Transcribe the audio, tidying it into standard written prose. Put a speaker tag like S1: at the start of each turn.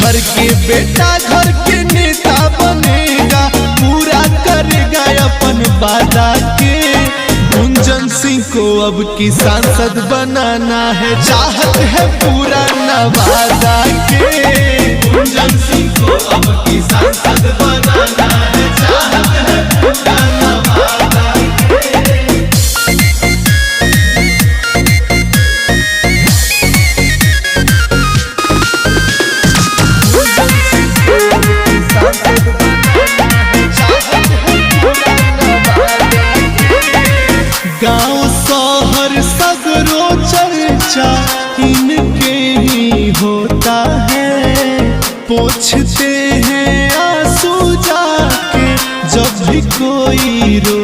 S1: घर के बेटा घर के नेता बनेगा, पूरा करेगा अपन वादा के। गुंजन सिंह को अब की सांसद बनाना है, चाहत है पूरा नवादा के। गुंजन सिंह को अब की सांसद बनाना है, चाहत है पूरा नवादा के। गाँव शहर सगरो चर्चा इनके ही होता है। पूछते हैं आंसू जाके जब भी कोई रो